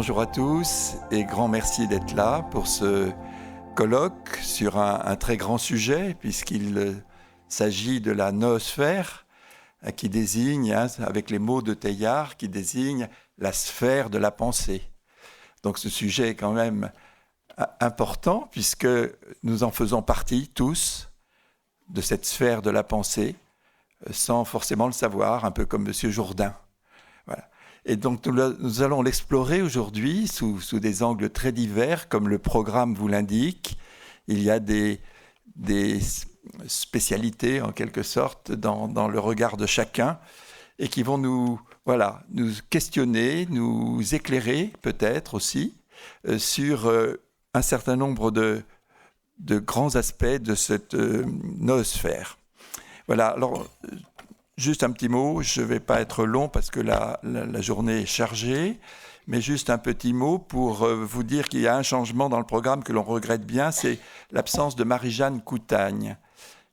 Bonjour à tous et grand merci d'être là pour ce colloque sur un très grand sujet puisqu'il s'agit de la noosphère qui désigne, avec les mots de Teilhard, qui désigne la sphère de la pensée. Donc ce sujet est quand même important puisque nous en faisons partie tous de cette sphère de la pensée sans forcément le savoir, un peu comme M. Jourdain. Voilà. Et donc nous allons l'explorer aujourd'hui sous des angles très divers, comme le programme vous l'indique. Il y a des spécialités, en quelque sorte, dans le regard de chacun, et qui vont nous questionner, nous éclairer, peut-être aussi, sur un certain nombre de grands aspects de cette noosphère. Voilà, alors... Juste un petit mot, je ne vais pas être long parce que la journée est chargée, mais juste un petit mot pour vous dire qu'il y a un changement dans le programme que l'on regrette bien, c'est l'absence de Marie-Jeanne Coutagne,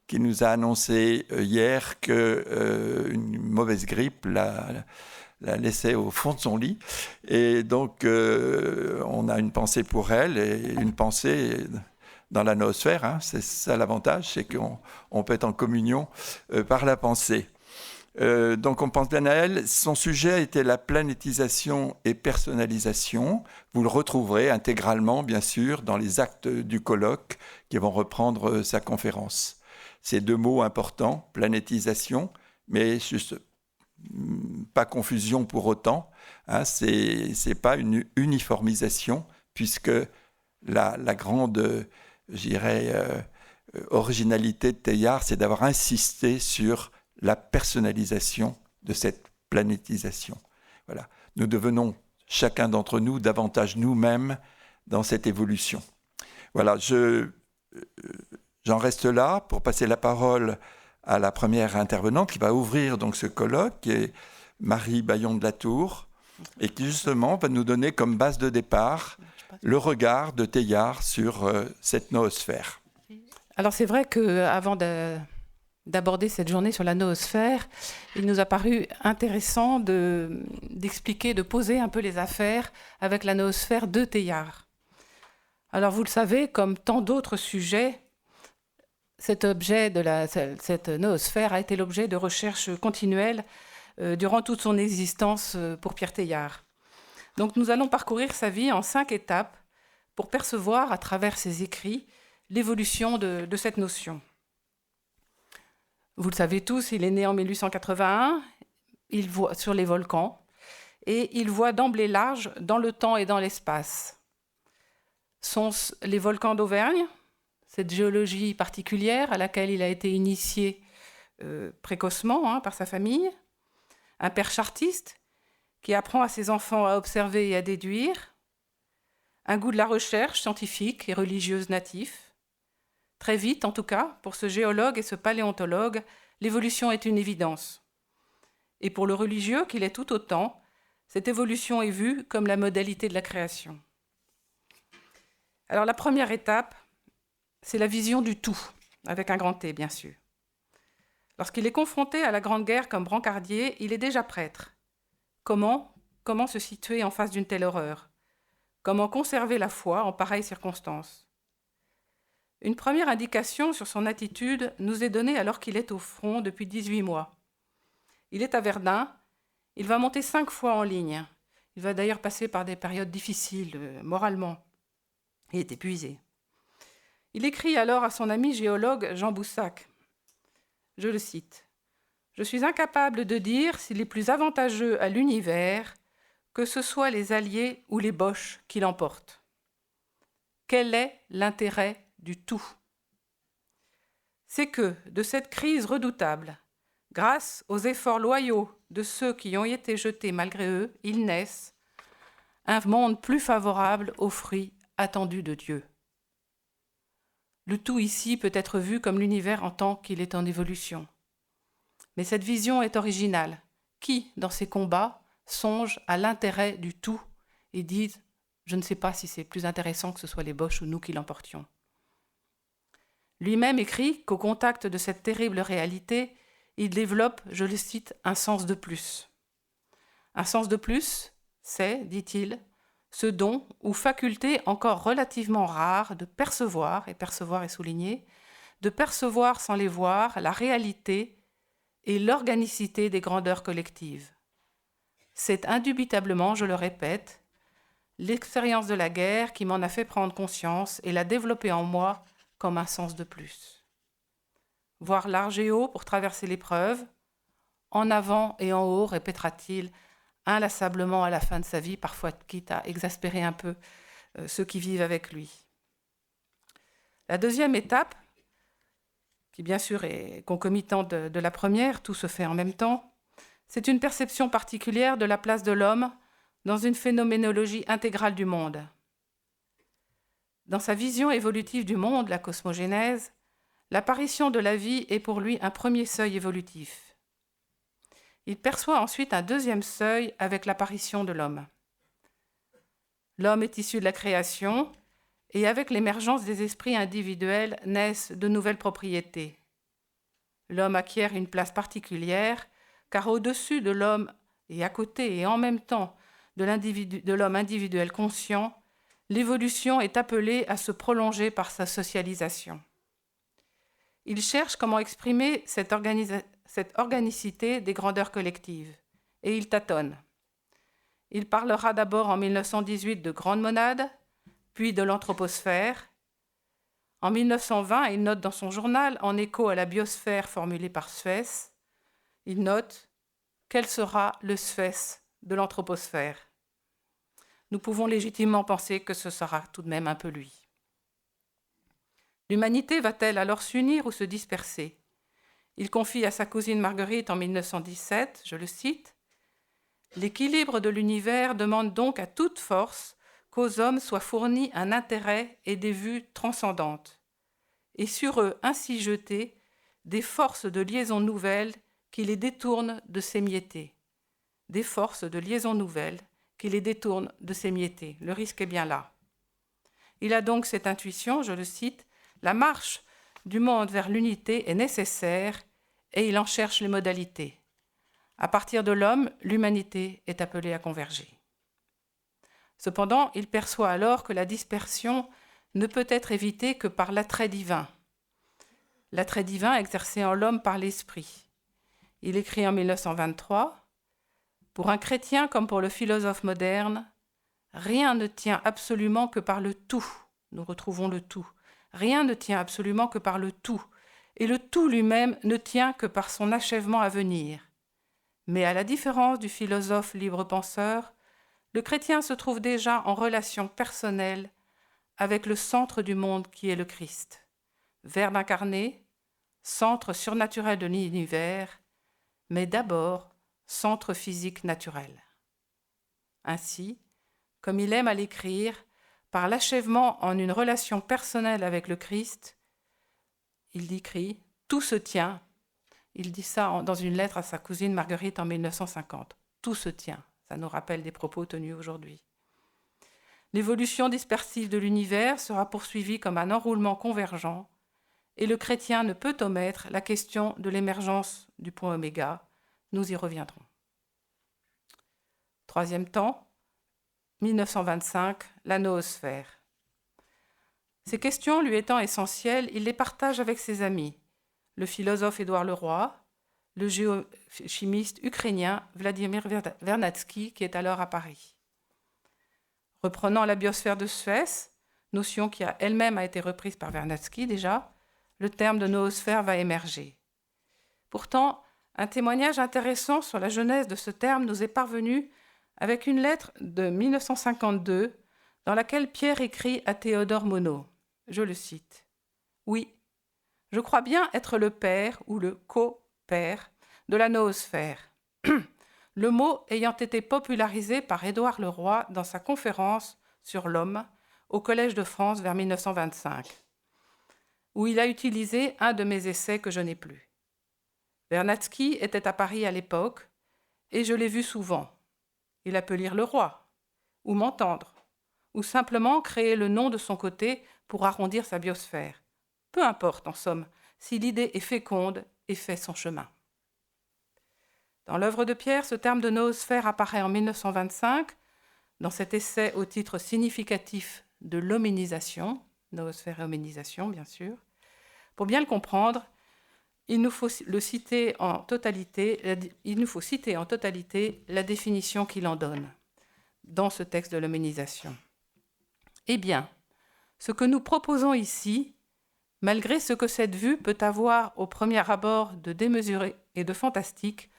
qui nous a annoncé hier qu'une mauvaise grippe l'a laissée au fond de son lit. Et donc, on a une pensée pour elle et une pensée... dans la noosphère, c'est ça l'avantage, c'est qu'on peut être en communion par la pensée. Donc on pense bien à elle. Son sujet était la planétisation et personnalisation. Vous le retrouverez intégralement, bien sûr, dans les actes du colloque qui vont reprendre sa conférence. Ces deux mots importants, planétisation, mais juste pas confusion pour autant. C'est pas une uniformisation, puisque la grande... je dirais, originalité de Teilhard, c'est d'avoir insisté sur la personnalisation de cette planétisation. Voilà. Nous devenons, chacun d'entre nous, davantage nous-mêmes dans cette évolution. Voilà, j'en reste là pour passer la parole à la première intervenante qui va ouvrir donc ce colloque, qui est Marie Bayon de la Tour, et qui justement va nous donner comme base de départ le regard de Teilhard sur cette noosphère. Alors c'est vrai qu'avant d'aborder cette journée sur la noosphère, il nous a paru intéressant d'expliquer, de poser un peu les affaires avec la noosphère de Teilhard. Alors vous le savez, comme tant d'autres sujets, cette noosphère a été l'objet de recherches continuelles durant toute son existence pour Pierre Teilhard. Donc nous allons parcourir sa vie en 5 étapes pour percevoir à travers ses écrits l'évolution de cette notion. Vous le savez tous, il est né en 1881, il voit sur les volcans et il voit d'emblée large dans le temps et dans l'espace. Sont les volcans d'Auvergne, cette géologie particulière à laquelle il a été initié précocement par sa famille, un père chartiste qui apprend à ses enfants à observer et à déduire, un goût de la recherche scientifique et religieuse natif. Très vite, en tout cas, pour ce géologue et ce paléontologue, l'évolution est une évidence. Et pour le religieux, qu'il est tout autant, cette évolution est vue comme la modalité de la création. Alors la première étape, c'est la vision du tout, avec un grand T, bien sûr. Lorsqu'il est confronté à la Grande Guerre comme brancardier, il est déjà prêtre. Comment se situer en face d'une telle horreur ? Comment conserver la foi en pareilles circonstances ? Une première indication sur son attitude nous est donnée alors qu'il est au front depuis 18 mois. Il est à Verdun, il va monter 5 fois en ligne. Il va d'ailleurs passer par des périodes difficiles, moralement. Il est épuisé. Il écrit alors à son ami géologue Jean Boussac. Je le cite. « Je suis incapable de dire s'il est plus avantageux à l'univers que ce soit les Alliés ou les Boches qui l'emportent. Quel est l'intérêt du tout ? C'est que, de cette crise redoutable, grâce aux efforts loyaux de ceux qui ont été jetés malgré eux, il naisse un monde plus favorable aux fruits attendus de Dieu. Le tout ici peut être vu comme l'univers en tant qu'il est en évolution. Mais cette vision est originale. Qui, dans ces combats, songe à l'intérêt du tout et dit « Je ne sais pas si c'est plus intéressant que ce soit les Boches ou nous qui l'emportions. » Lui-même écrit qu'au contact de cette terrible réalité, il développe, je le cite, un sens de plus. Un sens de plus, c'est, dit-il, ce don ou faculté encore relativement rare de percevoir, et percevoir est souligné, de percevoir sans les voir la réalité et l'organicité des grandeurs collectives. C'est indubitablement, je le répète, l'expérience de la guerre qui m'en a fait prendre conscience et l'a développée en moi comme un sens de plus. Voir large et haut pour traverser l'épreuve, en avant et en haut, répétera-t-il inlassablement à la fin de sa vie, parfois quitte à exaspérer un peu ceux qui vivent avec lui. La deuxième étape, qui bien sûr est concomitante de la première, tout se fait en même temps, c'est une perception particulière de la place de l'homme dans une phénoménologie intégrale du monde. Dans sa vision évolutive du monde, la cosmogénèse, l'apparition de la vie est pour lui un premier seuil évolutif. Il perçoit ensuite un deuxième seuil avec l'apparition de l'homme. L'homme est issu de la création, et avec l'émergence des esprits individuels naissent de nouvelles propriétés. L'homme acquiert une place particulière, car au-dessus de l'homme et à côté et en même temps de l'homme individuel conscient, l'évolution est appelée à se prolonger par sa socialisation. Il cherche comment exprimer cette organicité des grandeurs collectives, et il tâtonne. Il parlera d'abord en 1918 de grande monade, puis de l'anthroposphère. En 1920, il note dans son journal, en écho à la biosphère formulée par Suess, il note « Quel sera le Suess de l'anthroposphère ?» Nous pouvons légitimement penser que ce sera tout de même un peu lui. L'humanité va-t-elle alors s'unir ou se disperser ? Il confie à sa cousine Marguerite en 1917, je le cite, « L'équilibre de l'univers demande donc à toute force qu'aux hommes soient fournis un intérêt et des vues transcendantes, et sur eux ainsi jeter des forces de liaison nouvelles qui les détournent de s'émietter. Des forces de liaison nouvelles qui les détournent de s'émietter. Le risque est bien là. » Il a donc cette intuition, je le cite, « La marche du monde vers l'unité est nécessaire et il en cherche les modalités. À partir de l'homme, l'humanité est appelée à converger. » Cependant, il perçoit alors que la dispersion ne peut être évitée que par l'attrait divin. L'attrait divin exercé en l'homme par l'esprit. Il écrit en 1923 « Pour un chrétien comme pour le philosophe moderne, rien ne tient absolument que par le tout. » Nous retrouvons le tout. Rien ne tient absolument que par le tout, et le tout lui-même ne tient que par son achèvement à venir. Mais à la différence du philosophe libre-penseur, le chrétien se trouve déjà en relation personnelle avec le centre du monde qui est le Christ, Verbe incarné, centre surnaturel de l'univers, mais d'abord centre physique naturel. Ainsi, comme il aime à l'écrire, par l'achèvement en une relation personnelle avec le Christ, il écrit « Tout se tient ». Il dit ça dans une lettre à sa cousine Marguerite en 1950. « Tout se tient ». Ça nous rappelle des propos tenus aujourd'hui. L'évolution dispersive de l'univers sera poursuivie comme un enroulement convergent, et le chrétien ne peut omettre la question de l'émergence du point oméga. Nous y reviendrons. Troisième temps, 1925, la noosphère. Ces questions lui étant essentielles, il les partage avec ses amis, le philosophe Édouard Leroy, le géochimiste ukrainien Vladimir Vernadsky, qui est alors à Paris. Reprenant la biosphère de Suess, notion qui elle-même a été reprise par Vernadsky déjà, le terme de noosphère va émerger. Pourtant, un témoignage intéressant sur la genèse de ce terme nous est parvenu avec une lettre de 1952 dans laquelle Pierre écrit à Théodore Monod. Je le cite. « Oui, je crois bien être le père ou le co-père de la noosphère. Le mot ayant été popularisé par Édouard Leroy dans sa conférence sur l'homme au Collège de France vers 1925, où il a utilisé un de mes essais que je n'ai plus. Vernadsky était à Paris à l'époque et je l'ai vu souvent. Il a pu lire Leroy, ou m'entendre, ou simplement créer le nom de son côté pour arrondir sa biosphère. Peu importe, en somme, si l'idée est féconde et fait son chemin. » Dans l'œuvre de Pierre, ce terme de noosphère apparaît en 1925 dans cet essai au titre significatif de l'hominisation, noosphère et hominisation bien sûr. Pour bien le comprendre, il nous faut citer en totalité la définition qu'il en donne dans ce texte de l'hominisation. Eh bien, ce que nous proposons ici, malgré ce que cette vue peut avoir au premier abord de démesuré et de fantastique,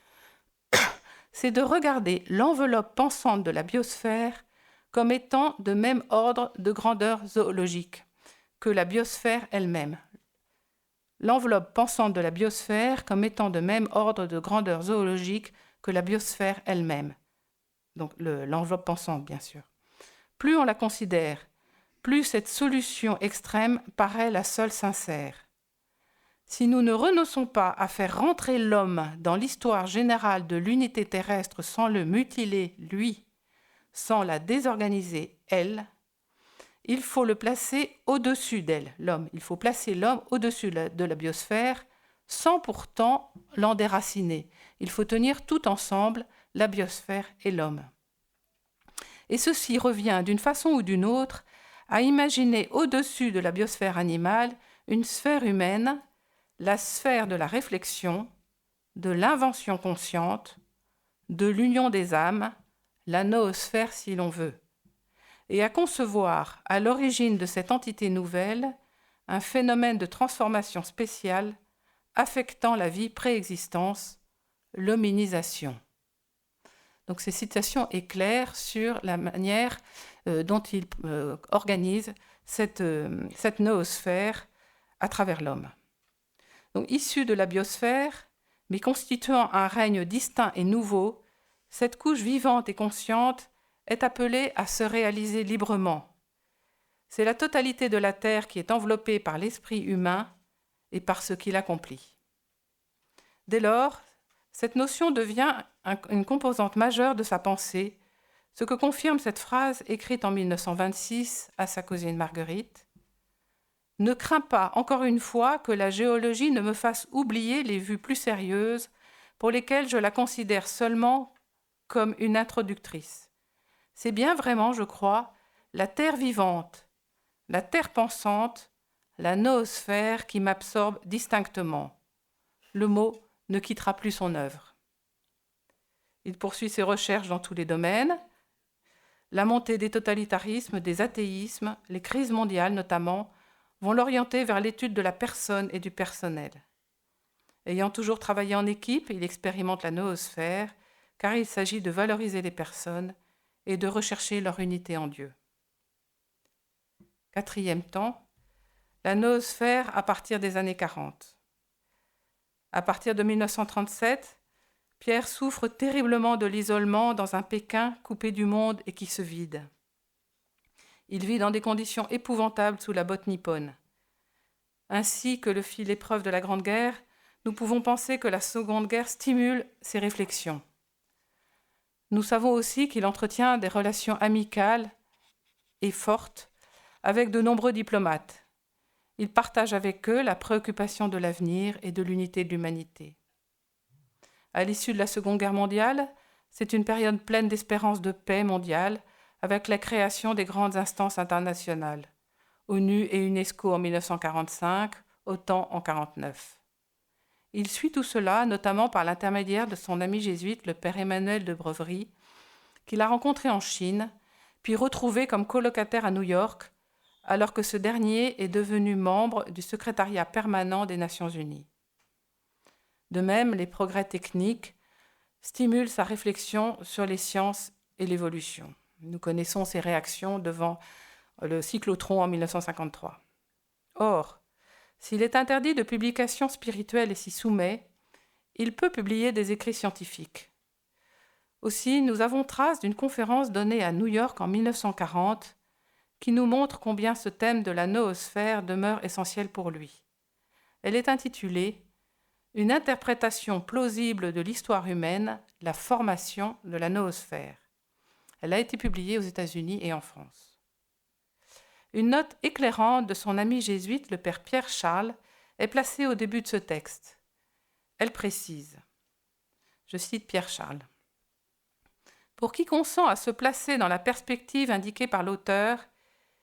c'est de regarder l'enveloppe pensante de la biosphère comme étant de même ordre de grandeur zoologique que la biosphère elle-même. L'enveloppe pensante de la biosphère comme étant de même ordre de grandeur zoologique que la biosphère elle-même. Donc l'enveloppe pensante, bien sûr. Plus on la considère, plus cette solution extrême paraît la seule sincère. Si nous ne renonçons pas à faire rentrer l'homme dans l'histoire générale de l'unité terrestre sans le mutiler, lui, sans la désorganiser, elle, il faut le placer au-dessus d'elle, l'homme. Il faut placer l'homme au-dessus de la biosphère sans pourtant l'en déraciner. Il faut tenir tout ensemble la biosphère et l'homme. Et ceci revient d'une façon ou d'une autre à imaginer au-dessus de la biosphère animale une sphère humaine, la sphère de la réflexion, de l'invention consciente, de l'union des âmes, la noosphère si l'on veut, et à concevoir à l'origine de cette entité nouvelle un phénomène de transformation spéciale affectant la vie préexistence, l'hominisation. Donc ces citations éclairent sur la manière dont il organise cette noosphère à travers l'homme. Donc, issue de la biosphère, mais constituant un règne distinct et nouveau, cette couche vivante et consciente est appelée à se réaliser librement. C'est la totalité de la Terre qui est enveloppée par l'esprit humain et par ce qu'il accomplit. Dès lors, cette notion devient une composante majeure de sa pensée, ce que confirme cette phrase écrite en 1926 à sa cousine Marguerite. « Ne crains pas, encore une fois, que la géologie ne me fasse oublier les vues plus sérieuses pour lesquelles je la considère seulement comme une introductrice. C'est bien vraiment, je crois, la terre vivante, la terre pensante, la noosphère qui m'absorbe distinctement. Le mot ne quittera plus son œuvre. » Il poursuit ses recherches dans tous les domaines. La montée des totalitarismes, des athéismes, les crises mondiales notamment, vont l'orienter vers l'étude de la personne et du personnel. Ayant toujours travaillé en équipe, il expérimente la noosphère, car il s'agit de valoriser les personnes et de rechercher leur unité en Dieu. Quatrième temps, la noosphère à partir des années 40. À partir de 1937, Pierre souffre terriblement de l'isolement dans un Pékin coupé du monde et qui se vide. Il vit dans des conditions épouvantables sous la botte nippone. Ainsi que le fit l'épreuve de la Grande Guerre, nous pouvons penser que la Seconde Guerre stimule ses réflexions. Nous savons aussi qu'il entretient des relations amicales et fortes avec de nombreux diplomates. Il partage avec eux la préoccupation de l'avenir et de l'unité de l'humanité. À l'issue de la Seconde Guerre mondiale, c'est une période pleine d'espérance de paix mondiale avec la création des grandes instances internationales, ONU et UNESCO en 1945, OTAN en 1949. Il suit tout cela notamment par l'intermédiaire de son ami jésuite, le père Emmanuel de Brevery, qu'il a rencontré en Chine, puis retrouvé comme colocataire à New York, alors que ce dernier est devenu membre du secrétariat permanent des Nations Unies. De même, les progrès techniques stimulent sa réflexion sur les sciences et l'évolution. Nous connaissons ses réactions devant le cyclotron en 1953. Or, s'il est interdit de publication spirituelle et s'y soumet, il peut publier des écrits scientifiques. Aussi, nous avons trace d'une conférence donnée à New York en 1940 qui nous montre combien ce thème de la noosphère demeure essentiel pour lui. Elle est intitulée « Une interprétation plausible de l'histoire humaine, la formation de la noosphère ». Elle a été publiée aux États-Unis et en France. Une note éclairante de son ami jésuite, le père Pierre Charles, est placée au début de ce texte. Elle précise, je cite Pierre Charles, Pour qui consent à se placer dans la perspective indiquée par l'auteur,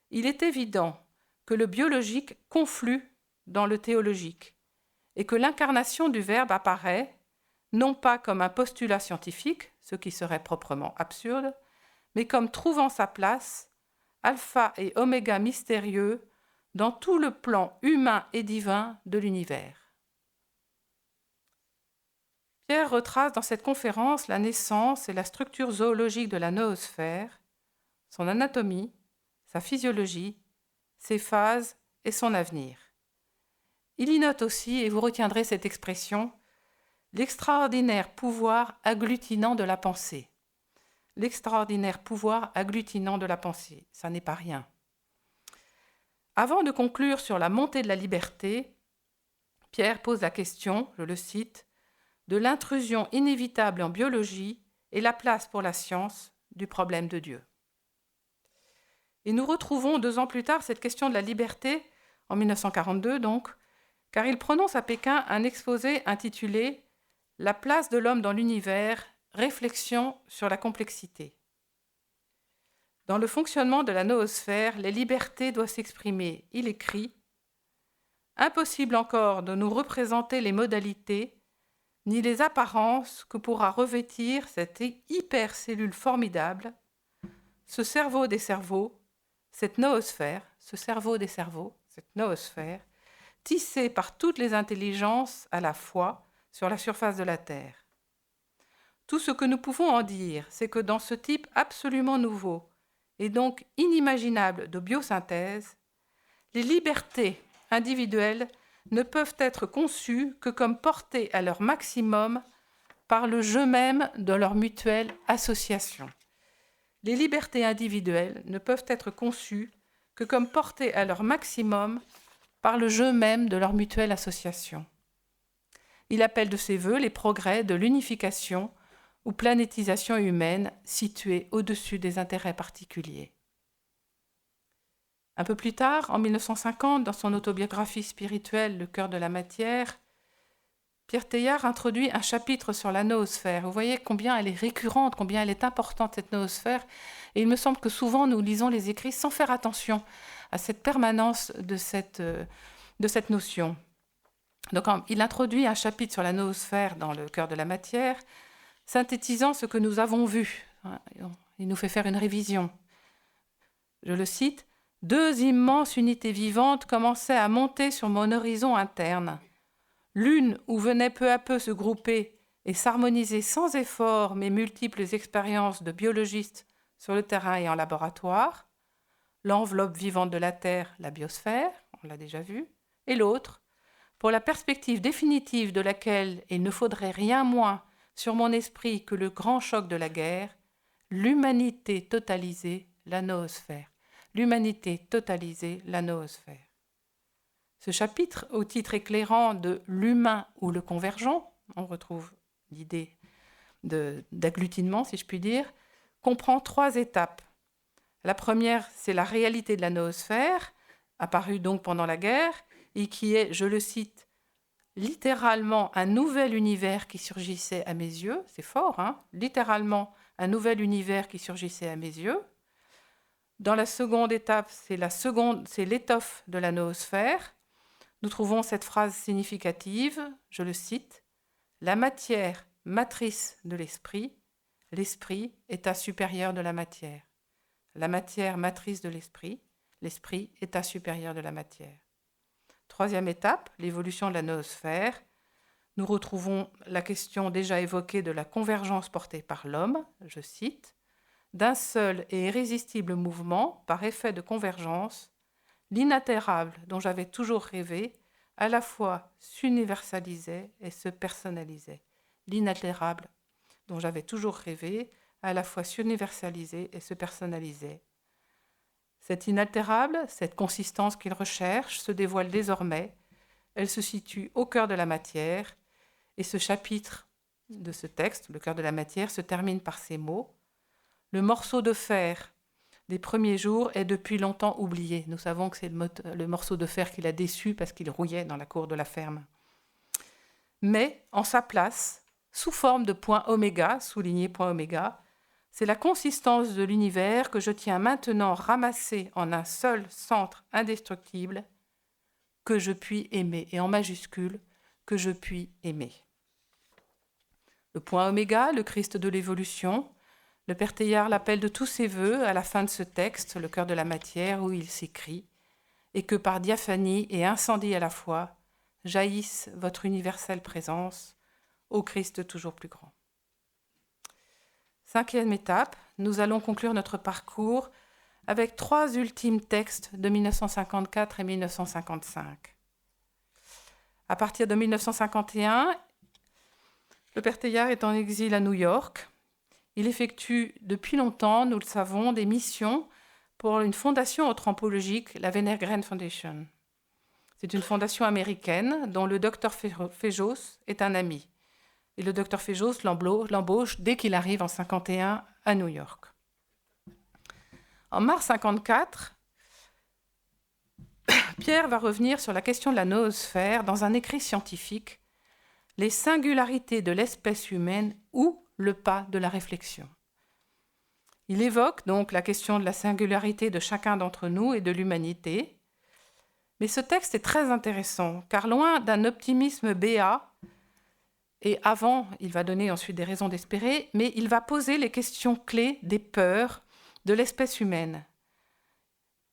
il est évident que le biologique conflue dans le théologique et que l'incarnation du Verbe apparaît, non pas comme un postulat scientifique, ce qui serait proprement absurde, mais comme trouvant sa place, alpha et oméga mystérieux, dans tout le plan humain et divin de l'univers. Pierre retrace dans cette conférence la naissance et la structure zoologique de la noosphère, son anatomie, sa physiologie, ses phases et son avenir. Il y note aussi, et vous retiendrez cette expression, l'extraordinaire pouvoir agglutinant de la pensée. L'extraordinaire pouvoir agglutinant de la pensée, ça n'est pas rien. Avant de conclure sur la montée de la liberté, Pierre pose la question, je le cite, de l'intrusion inévitable en biologie et la place pour la science du problème de Dieu. Et nous retrouvons 2 ans plus tard cette question de la liberté, en 1942 donc, car il prononce à Pékin un exposé intitulé « La place de l'homme dans l'univers, réflexion sur la complexité ». Dans le fonctionnement de la noosphère, les libertés doivent s'exprimer, il écrit « Impossible encore de nous représenter les modalités ni les apparences que pourra revêtir cette hypercellule formidable, ce cerveau des cerveaux, cette noosphère, ce cerveau des cerveaux, cette noosphère, tissée par toutes les intelligences à la fois sur la surface de la Terre. Tout ce que nous pouvons en dire, c'est que dans ce type absolument nouveau et donc inimaginable de biosynthèse, les libertés individuelles ne peuvent être conçues que comme portées à leur maximum par le jeu même de leur mutuelle association. Les libertés individuelles ne peuvent être conçues que comme portées à leur maximum par le jeu même de leur mutuelle association. Il appelle de ses vœux les progrès de l'unification ou planétisation humaine située au-dessus des intérêts particuliers. Un peu plus tard, en 1950, dans son autobiographie spirituelle « Le cœur de la matière », Pierre Teilhard introduit un chapitre sur la noosphère. Vous voyez combien elle est récurrente, combien elle est importante, cette noosphère. Et il me semble que souvent, nous lisons les écrits sans faire attention à cette permanence de cette notion. Donc, il introduit un chapitre sur la noosphère dans Le cœur de la matière, synthétisant ce que nous avons vu. Il nous fait faire une révision. Je le cite. 2 immenses unités vivantes commençaient à monter sur mon horizon interne. L'une où venaient peu à peu se grouper et s'harmoniser sans effort mes multiples expériences de biologiste sur le terrain et en laboratoire, l'enveloppe vivante de la Terre, la biosphère, on l'a déjà vu, et l'autre, pour la perspective définitive de laquelle il ne faudrait rien moins sur mon esprit que le grand choc de la guerre, l'humanité totalisée, la noosphère. L'humanité totalisée, la noosphère. Ce chapitre, au titre éclairant de « l'humain ou le convergent », on retrouve l'idée d'agglutinement, si je puis dire, comprend 3 étapes. La première, c'est la réalité de la noosphère, apparue donc pendant la guerre, et qui est, je le cite, littéralement un nouvel univers qui surgissait à mes yeux. C'est fort, hein ? Littéralement un nouvel univers qui surgissait à mes yeux. Dans la seconde étape, c'est l'étoffe de la noosphère. Nous trouvons cette phrase significative, je le cite, « La matière, matrice de l'esprit, l'esprit, état supérieur de la matière. La matière, matrice de l'esprit, l'esprit, état supérieur de la matière. » Troisième étape, l'évolution de la noosphère. Nous retrouvons la question déjà évoquée de la convergence portée par l'homme, je cite, d'un seul et irrésistible mouvement, par effet de convergence, l'inaltérable dont j'avais toujours rêvé, à la fois s'universalisait et se personnalisait. L'inaltérable dont j'avais toujours rêvé, à la fois s'universalisait et se personnalisait. Cette inaltérable, cette consistance qu'il recherche, se dévoile désormais. Elle se situe au cœur de la matière, et ce chapitre de ce texte, Le cœur de la matière, se termine par ces mots. Le morceau de fer des premiers jours est depuis longtemps oublié. Nous savons que c'est le morceau de fer qui l'a déçu parce qu'il rouillait dans la cour de la ferme. Mais, en sa place, sous forme de point oméga, souligné point oméga, C'est la consistance de l'univers que je tiens maintenant ramassée en un seul centre indestructible, que je puis aimer, et en majuscule, que je puis aimer. Le point oméga, le Christ de l'évolution, le Père Teilhard l'appelle de tous ses voeux à la fin de ce texte, le cœur de la matière, où il s'écrit « Et que par diaphanie et incendie à la fois, jaillisse votre universelle présence, ô Christ toujours plus grand. » 5e étape, nous allons conclure notre parcours avec 3 ultimes textes de 1954 et 1955. À partir de 1951, le Père Teilhard est en exil à New York. Il effectue depuis longtemps, nous le savons, des missions pour une fondation anthropologique, la Wenner-Gren Foundation. C'est une fondation américaine dont le docteur Fejos est un ami. Et le docteur Fejos l'embauche dès qu'il arrive en 1951 à New York. En mars 1954, Pierre va revenir sur la question de la noosphère dans un écrit scientifique, « Les singularités de l'espèce humaine ou le pas de la réflexion ». Il évoque donc la question de la singularité de chacun d'entre nous et de l'humanité. Mais ce texte est très intéressant, car loin d'un optimisme béat, et avant, il va donner ensuite des raisons d'espérer, mais il va poser les questions clés des peurs de l'espèce humaine.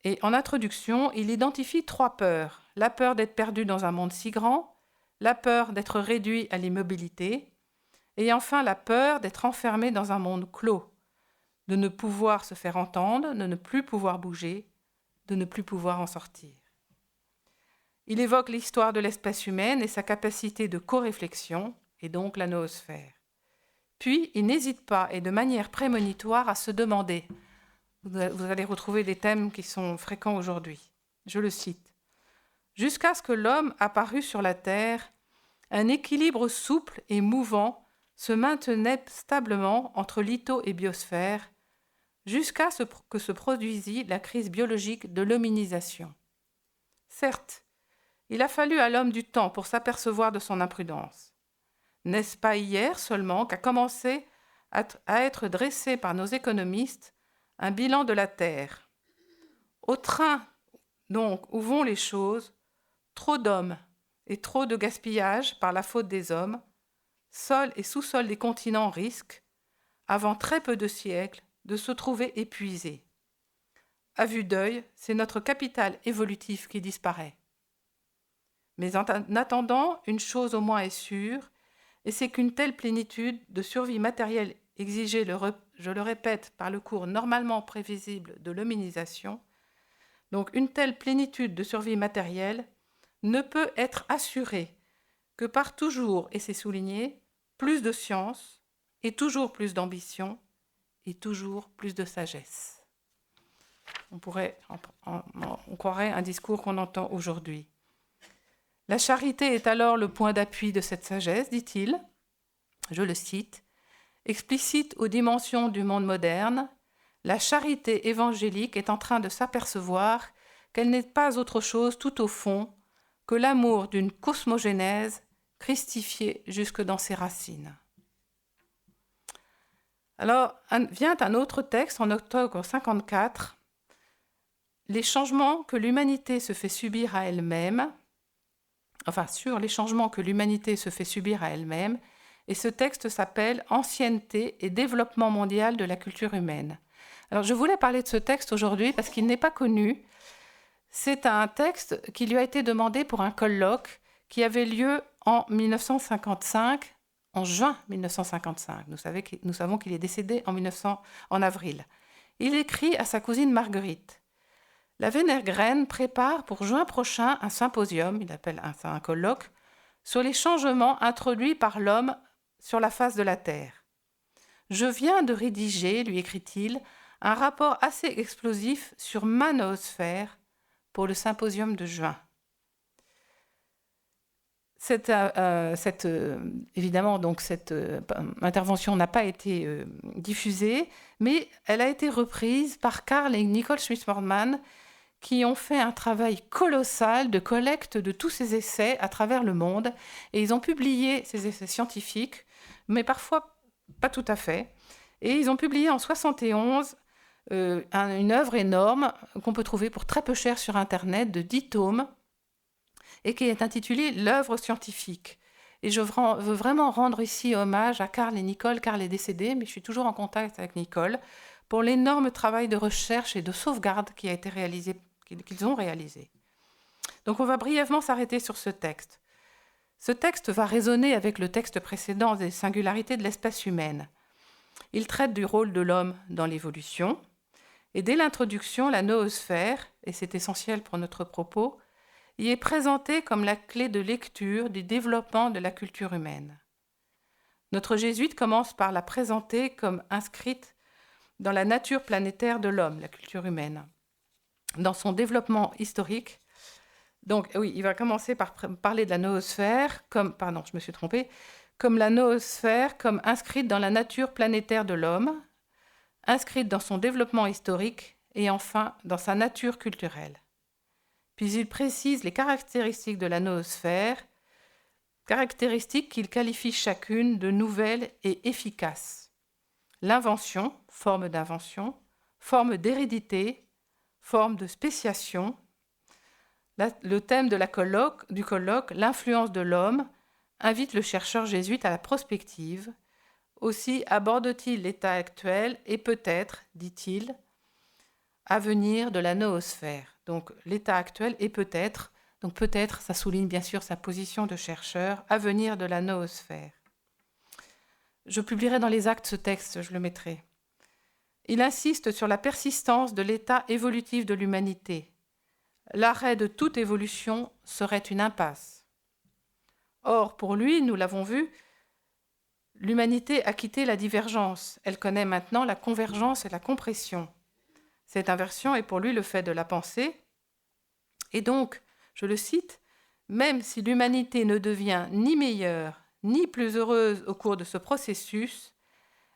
Et en introduction, il identifie 3 peurs. La peur d'être perdu dans un monde si grand, la peur d'être réduit à l'immobilité, et enfin la peur d'être enfermé dans un monde clos, de ne pouvoir se faire entendre, de ne plus pouvoir bouger, de ne plus pouvoir en sortir. Il évoque l'histoire de l'espèce humaine et sa capacité de co-réflexion, et donc la noosphère. Puis, il n'hésite pas, et de manière prémonitoire, à se demander, vous allez retrouver des thèmes qui sont fréquents aujourd'hui, je le cite, « Jusqu'à ce que l'homme apparût sur la Terre, un équilibre souple et mouvant se maintenait stablement entre litho et biosphère, jusqu'à ce que se produisit la crise biologique de l'hominisation. Certes, il a fallu à l'homme du temps pour s'apercevoir de son imprudence. N'est-ce pas hier seulement qu'a commencé à être dressé par nos économistes un bilan de la Terre. Au train, donc, où vont les choses, trop d'hommes et trop de gaspillage par la faute des hommes, sol et sous-sol des continents risquent, avant très peu de siècles, de se trouver épuisés. À vue d'œil, c'est notre capital évolutif qui disparaît. Mais en attendant, une chose au moins est sûre, et c'est qu'une telle plénitude de survie matérielle exigée, je le répète, par le cours normalement prévisible de l'hominisation, donc une telle plénitude de survie matérielle ne peut être assurée que par toujours, et c'est souligné, plus de science et toujours plus d'ambition et toujours plus de sagesse. On croirait un discours qu'on entend aujourd'hui. La charité est alors le point d'appui de cette sagesse, dit-il, je le cite, explicite aux dimensions du monde moderne, la charité évangélique est en train de s'apercevoir qu'elle n'est pas autre chose tout au fond que l'amour d'une cosmogénèse christifiée jusque dans ses racines. Alors vient un autre texte en octobre 1954, les changements que l'humanité se fait subir à elle-même, sur les changements que l'humanité se fait subir à elle-même, et ce texte s'appelle « Ancienneté et développement mondial de la culture humaine ». Alors je voulais parler de ce texte aujourd'hui parce qu'il n'est pas connu. C'est un texte qui lui a été demandé pour un colloque qui avait lieu en 1955, en juin 1955. Nous savons qu'il est décédé en avril. Il écrit à sa cousine Marguerite. La Wenner-Gren prépare pour juin prochain un symposium, il appelle ça un colloque, sur les changements introduits par l'homme sur la face de la Terre. Je viens de rédiger, lui écrit-il, un rapport assez explosif sur ma noosphère pour le symposium de juin. Évidemment, donc, cette intervention n'a pas été diffusée, mais elle a été reprise par Karl et Nicole Schmidt-Mordman, qui ont fait un travail colossal de collecte de tous ces essais à travers le monde. Et ils ont publié ces essais scientifiques, mais parfois pas tout à fait. Et ils ont publié en 1971 une œuvre énorme qu'on peut trouver pour très peu cher sur Internet, de 10 tomes, et qui est intitulée « L'œuvre scientifique ». Et je veux vraiment rendre ici hommage à Carl et Nicole. Carl est décédé, mais je suis toujours en contact avec Nicole, pour l'énorme travail de recherche et de sauvegarde qui a été qu'ils ont réalisé. Donc on va brièvement s'arrêter sur ce texte. Ce texte va résonner avec le texte précédent des singularités de l'espèce humaine. Il traite du rôle de l'homme dans l'évolution, et dès l'introduction, la noosphère, et c'est essentiel pour notre propos, y est présentée comme la clé de lecture du développement de la culture humaine. Notre jésuite commence par la présenter comme inscrite dans la nature planétaire de l'homme, la culture humaine. Dans son développement historique, donc oui, il va commencer par parler de la noosphère comme la noosphère comme inscrite dans la nature planétaire de l'homme, inscrite dans son développement historique et enfin dans sa nature culturelle. Puis il précise les caractéristiques de la noosphère, caractéristiques qu'il qualifie chacune de nouvelles et efficaces. L'invention, forme d'invention, forme d'hérédité, forme de spéciation. Le thème du colloque, l'influence de l'homme, invite le chercheur jésuite à la prospective. Aussi aborde-t-il l'état actuel et peut-être, dit-il, avenir de la noosphère. Donc l'état actuel et peut-être, donc peut-être, ça souligne bien sûr sa position de chercheur, avenir de la noosphère. Je publierai dans les actes ce texte, je le mettrai. Il insiste sur la persistance de l'état évolutif de l'humanité. L'arrêt de toute évolution serait une impasse. Or, pour lui, nous l'avons vu, l'humanité a quitté la divergence. Elle connaît maintenant la convergence et la compression. Cette inversion est pour lui le fait de la pensée. Et donc, je le cite, « Même si l'humanité ne devient ni meilleure ni plus heureuse au cours de ce processus,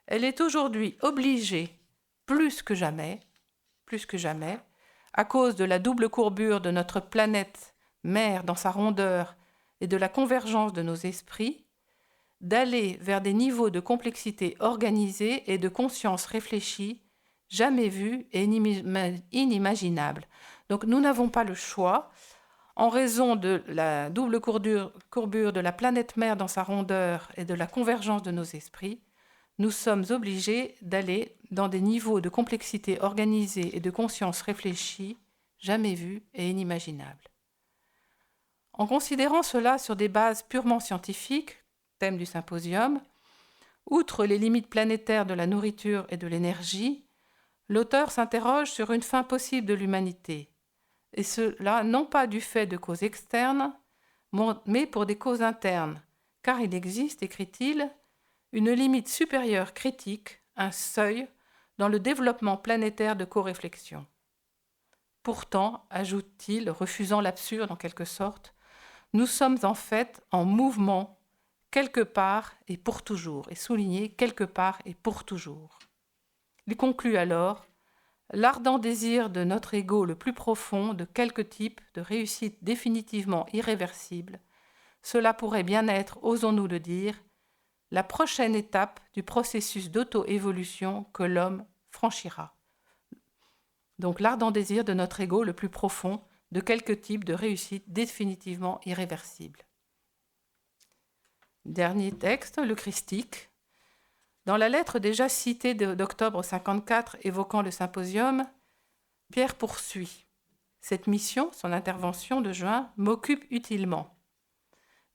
elle est aujourd'hui obligée, plus que jamais, à cause de la double courbure de notre planète mère dans sa rondeur et de la convergence de nos esprits, d'aller vers des niveaux de complexité organisée et de conscience réfléchie jamais vus et inimaginables. » Donc nous n'avons pas le choix, en raison de la double courbure de la planète mère dans sa rondeur et de la convergence de nos esprits, nous sommes obligés d'aller dans des niveaux de complexité organisée et de conscience réfléchie jamais vus et inimaginables. En considérant cela sur des bases purement scientifiques, thème du symposium, outre les limites planétaires de la nourriture et de l'énergie, l'auteur s'interroge sur une fin possible de l'humanité, et cela non pas du fait de causes externes, mais pour des causes internes, car il existe, écrit-il, une limite supérieure critique, un seuil, dans le développement planétaire de co-réflexion. Pourtant, ajoute-t-il, refusant l'absurde en quelque sorte, nous sommes en fait en mouvement, quelque part et pour toujours, et souligné quelque part et pour toujours. Il conclut alors, l'ardent désir de notre ego le plus profond de quelque type de réussite définitivement irréversible, cela pourrait bien être, osons-nous le dire, la prochaine étape du processus d'auto-évolution que l'homme franchira. Donc l'ardent désir de notre ego le plus profond de quelque type de réussite définitivement irréversible. Dernier texte, le christique. Dans la lettre déjà citée d'octobre 54 évoquant le symposium, Pierre poursuit. Cette mission, son intervention de juin, m'occupe utilement.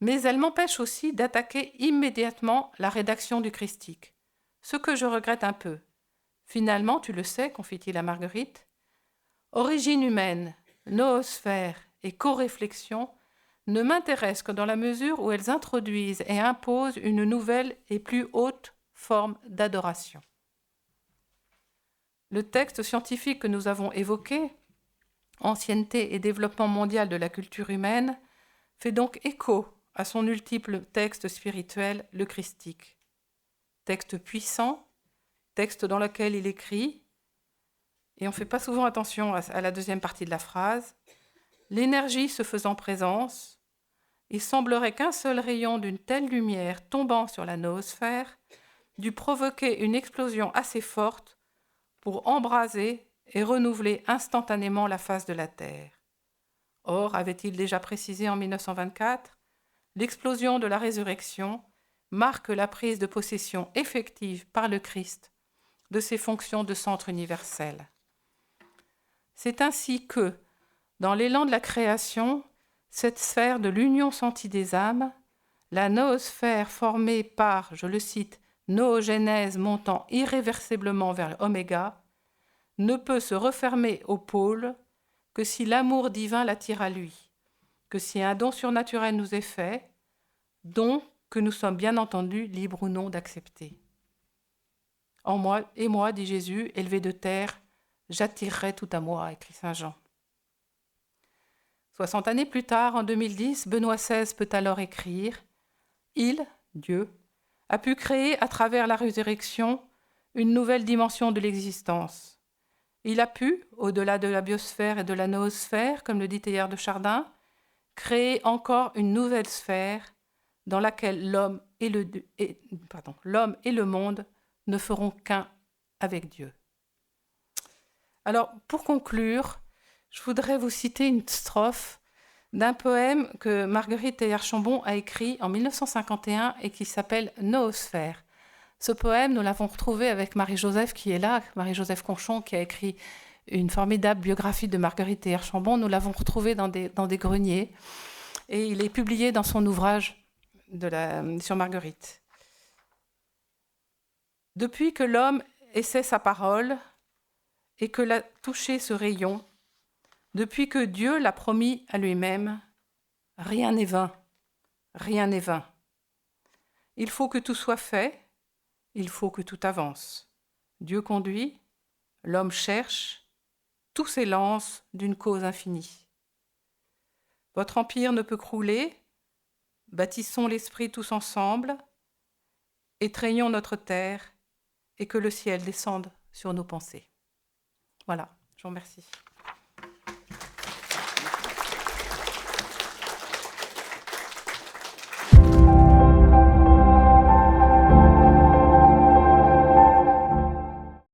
Mais elle m'empêche aussi d'attaquer immédiatement la rédaction du christique, ce que je regrette un peu. Finalement, tu le sais, confie-t-il à Marguerite, origine humaine, noosphère et co-réflexion ne m'intéressent que dans la mesure où elles introduisent et imposent une nouvelle et plus haute forme d'adoration. Le texte scientifique que nous avons évoqué, Ancienneté et développement mondial de la culture humaine, fait donc écho à son multiple texte spirituel, le christique. Texte puissant, texte dans lequel il écrit, et on ne fait pas souvent attention à la deuxième partie de la phrase, l'énergie se faisant présence, il semblerait qu'un seul rayon d'une telle lumière tombant sur la noosphère dut provoquer une explosion assez forte pour embraser et renouveler instantanément la face de la Terre. Or, avait-il déjà précisé en 1924, l'explosion de la résurrection marque la prise de possession effective par le Christ de ses fonctions de centre universel. C'est ainsi que, dans l'élan de la création, cette sphère de l'union sentie des âmes, la noosphère formée par, je le cite, noogénèse montant irréversiblement vers l'oméga, ne peut se refermer au pôle que si l'amour divin l'attire à lui, que si un don surnaturel nous est fait, don que nous sommes bien entendu libres ou non d'accepter. En moi, et moi, dit Jésus, élevé de terre, j'attirerai tout à moi, écrit saint Jean. 60 années plus tard, en 2010, Benoît XVI peut alors écrire « Il, Dieu, a pu créer à travers la résurrection une nouvelle dimension de l'existence. Il a pu, au-delà de la biosphère et de la noosphère, comme le dit Teilhard de Chardin, créer encore une nouvelle sphère dans laquelle l'homme et le monde ne feront qu'un avec Dieu. » Alors, pour conclure, je voudrais vous citer une strophe d'un poème que Marguerite Teilhard-Chambon a écrit en 1951 et qui s'appelle « Noosphère ». Ce poème, nous l'avons retrouvé avec Marie-Joseph qui est là, Marie-Joseph Conchon qui a écrit une formidable biographie de Marguerite Teilhard-Chambon. Nous l'avons retrouvé dans des greniers et il est publié dans son ouvrage sur Marguerite. Depuis que l'homme essaie sa parole et que l'a touché ce rayon, depuis que Dieu l'a promis à lui-même, rien n'est vain, rien n'est vain. Il faut que tout soit fait, il faut que tout avance. Dieu conduit, l'homme cherche, tout s'élance d'une cause infinie. Votre empire ne peut crouler, bâtissons l'esprit tous ensemble, étreignons notre terre et que le ciel descende sur nos pensées. Voilà, je vous remercie.